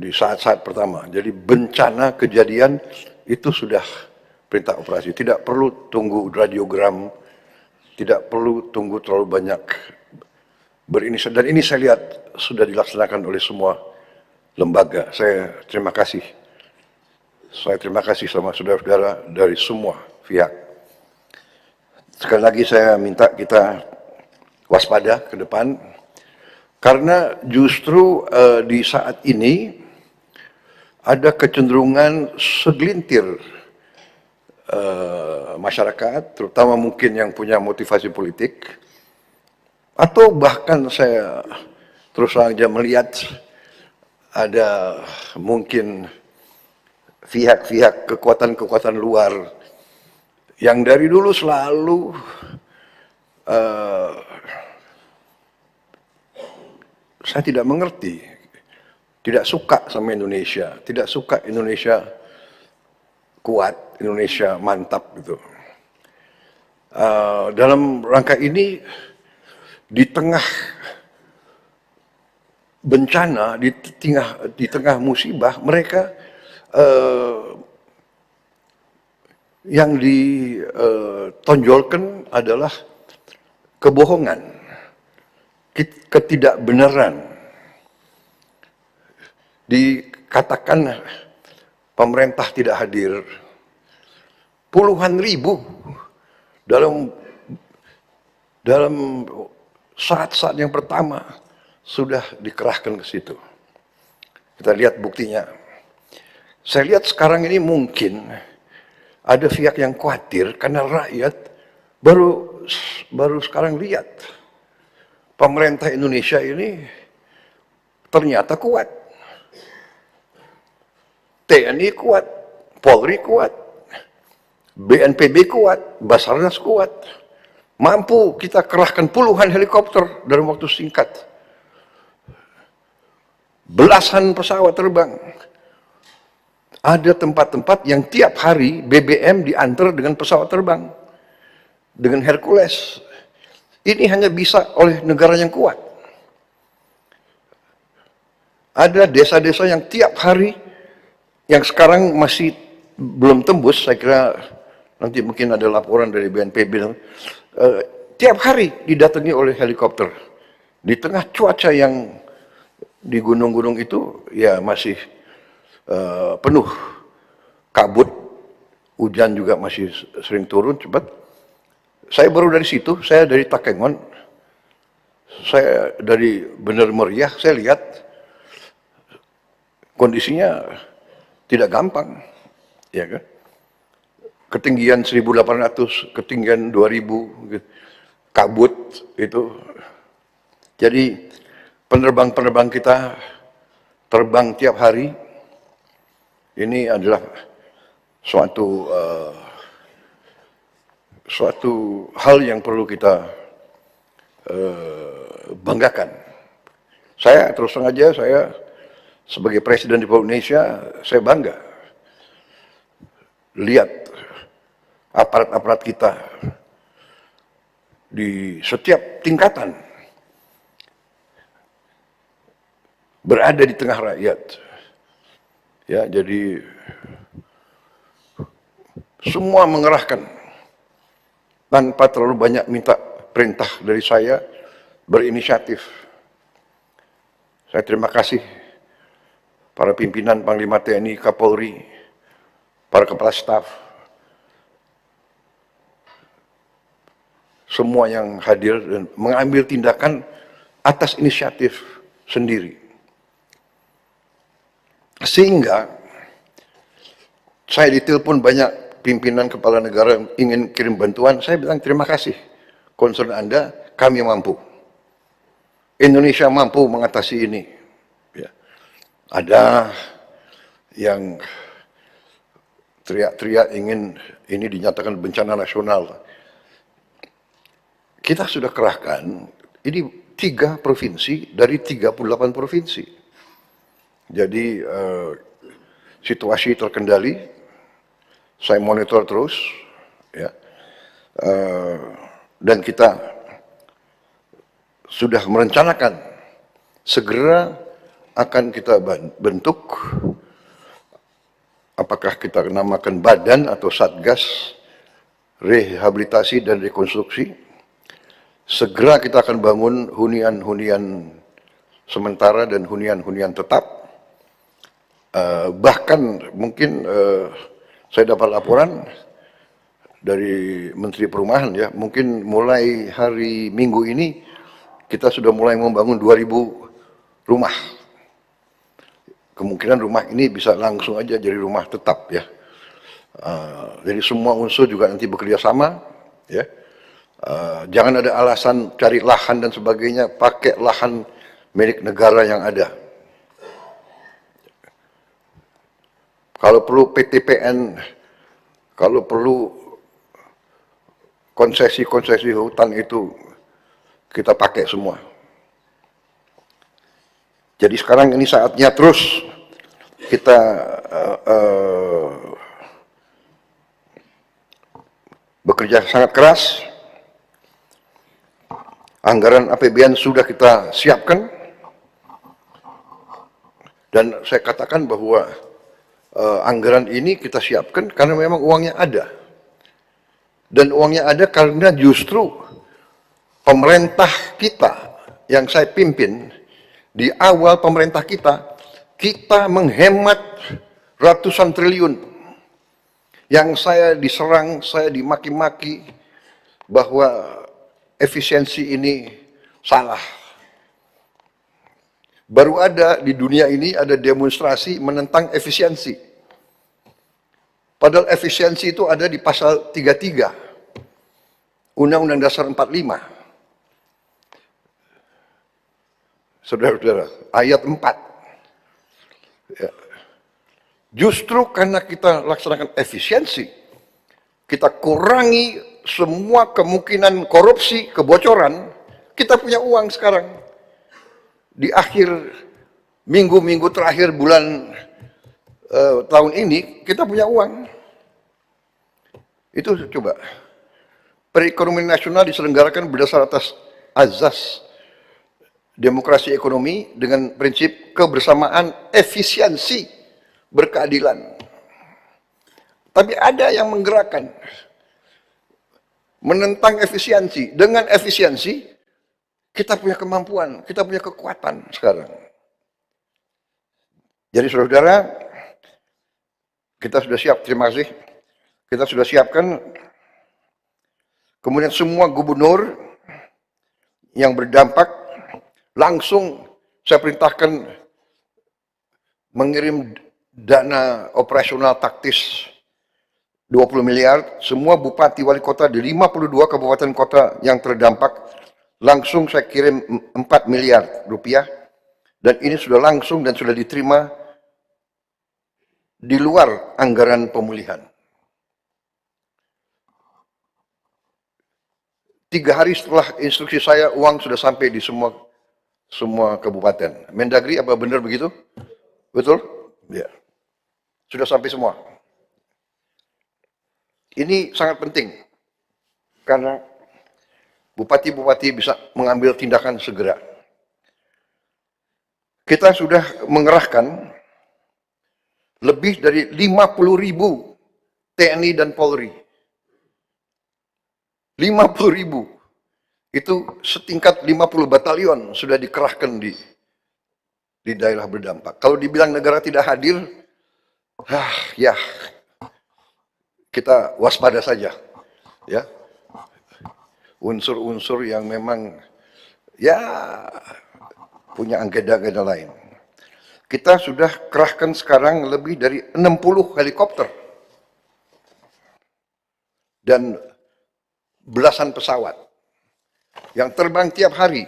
di saat-saat pertama. Jadi bencana kejadian itu sudah perintah operasi. Tidak perlu tunggu radiogram, tidak perlu tunggu terlalu banyak berinisiatif. Dan ini saya lihat sudah dilaksanakan oleh semua lembaga. Saya terima kasih. Saya terima kasih sama saudara-saudara dari semua pihak. Sekali lagi saya minta kita waspada ke depan, karena justru di saat ini ada kecenderungan segelintir masyarakat, terutama mungkin yang punya motivasi politik, atau bahkan saya terus saja melihat ada mungkin pihak-pihak kekuatan-kekuatan luar yang dari dulu selalu saya tidak mengerti, tidak suka sama Indonesia, tidak suka Indonesia kuat, Indonesia mantap gitu. Dalam rangka ini, di tengah bencana, di tengah musibah, mereka yang ditonjolkan adalah kebohongan, ketidakbenaran. Dikatakan pemerintah tidak hadir, puluhan ribu dalam saat-saat yang pertama sudah dikerahkan ke situ. Kita lihat buktinya. Saya lihat sekarang ini mungkin ada pihak yang khawatir karena rakyat baru sekarang lihat pemerintah Indonesia ini ternyata kuat. TNI kuat, Polri kuat, BNPB kuat, Basarnas kuat. Mampu kita kerahkan puluhan helikopter dalam waktu singkat. Belasan pesawat terbang. Ada tempat-tempat yang tiap hari BBM diantar dengan pesawat terbang, dengan Hercules. Ini hanya bisa oleh negara yang kuat. Ada desa-desa yang tiap hari, yang sekarang masih belum tembus, saya kira nanti mungkin ada laporan dari BNPB, tiap hari didatangi oleh helikopter. Di tengah cuaca yang di gunung-gunung itu ya masih penuh kabut, hujan juga masih sering turun cepat. Saya baru dari situ, saya dari Takengon, saya dari Bener Meriah, saya lihat kondisinya tidak gampang, ya kan? Ketinggian 1.800, ketinggian 2.000, kabut itu. Jadi penerbang-penerbang kita terbang tiap hari. Ini adalah suatu hal yang perlu kita banggakan. Saya terus terang aja, saya sebagai Presiden Republik Indonesia, saya bangga lihat aparat-aparat kita di setiap tingkatan berada di tengah rakyat. Ya, jadi semua mengerahkan tanpa terlalu banyak minta perintah dari saya, berinisiatif. Saya terima kasih para pimpinan Panglima TNI, Kapolri, para kepala staf, semua yang hadir dan mengambil tindakan atas inisiatif sendiri. Sehingga saya ditelepon banyak pimpinan kepala negara yang ingin kirim bantuan, saya bilang terima kasih, concern Anda, kami mampu. Indonesia mampu mengatasi ini. Ya. Ada yang teriak-teriak ingin ini dinyatakan bencana nasional. Kita sudah kerahkan, ini 3 provinsi dari 38 provinsi. Jadi situasi terkendali, saya monitor terus, ya, dan kita sudah merencanakan segera akan kita bentuk, apakah kita namakan badan atau satgas rehabilitasi dan rekonstruksi. Segera kita akan bangun hunian-hunian sementara dan hunian-hunian tetap. Bahkan mungkin saya dapat laporan dari Menteri Perumahan, ya, mungkin mulai hari Minggu ini kita sudah mulai membangun 2000 rumah. Kemungkinan rumah ini bisa langsung aja jadi rumah tetap, ya. Jadi semua unsur juga nanti bekerja sama, ya. Jangan ada alasan cari lahan dan sebagainya, pakai lahan milik negara yang ada. Kalau perlu PTPN, kalau perlu konsesi-konsesi hutan itu kita pakai semua. Jadi sekarang ini saatnya terus kita bekerja sangat keras. Anggaran APBN sudah kita siapkan. Dan saya katakan bahwa anggaran ini kita siapkan karena memang uangnya ada. Dan uangnya ada karena justru pemerintah kita yang saya pimpin, di awal pemerintah kita menghemat ratusan triliun. Yang saya diserang, saya dimaki-maki bahwa efisiensi ini salah. Baru ada di dunia ini ada demonstrasi menentang efisiensi. Padahal efisiensi itu ada di pasal 33 Undang-Undang Dasar 45. Saudara-saudara, ayat 4. Ya. Justru karena kita laksanakan efisiensi, kita kurangi semua kemungkinan korupsi, kebocoran, kita punya uang sekarang. Di akhir minggu-minggu terakhir bulan tahun ini, kita punya uang. Itu coba. Perekonomian nasional diselenggarakan berdasar atas azas demokrasi ekonomi dengan prinsip kebersamaan, efisiensi, berkeadilan. Tapi ada yang menggerakkan, menentang efisiensi. Dengan efisiensi, kita punya kemampuan, kita punya kekuatan sekarang. Jadi saudara, kita sudah siap, terima kasih. Kita sudah siapkan, kemudian semua gubernur yang berdampak, langsung saya perintahkan mengirim dana operasional taktis 20 miliar, semua bupati wali kota di 52 kabupaten kota yang terdampak, langsung saya kirim 4 miliar rupiah, dan ini sudah langsung dan sudah diterima di luar anggaran pemulihan. 3 hari setelah instruksi saya, uang sudah sampai di semua kabupaten. Mendagri, apa benar begitu? Betul? Ya. Sudah sampai semua. Ini sangat penting, karena bupati-bupati bisa mengambil tindakan segera. Kita sudah mengerahkan lebih dari 50.000 TNI dan Polri. 50.000. Itu setingkat 50 batalion sudah dikerahkan di daerah berdampak. Kalau dibilang negara tidak hadir, ya kita waspada saja, ya. Unsur-unsur yang memang ya punya agenda-agenda lain. Kita sudah kerahkan sekarang lebih dari 60 helikopter dan belasan pesawat yang terbang tiap hari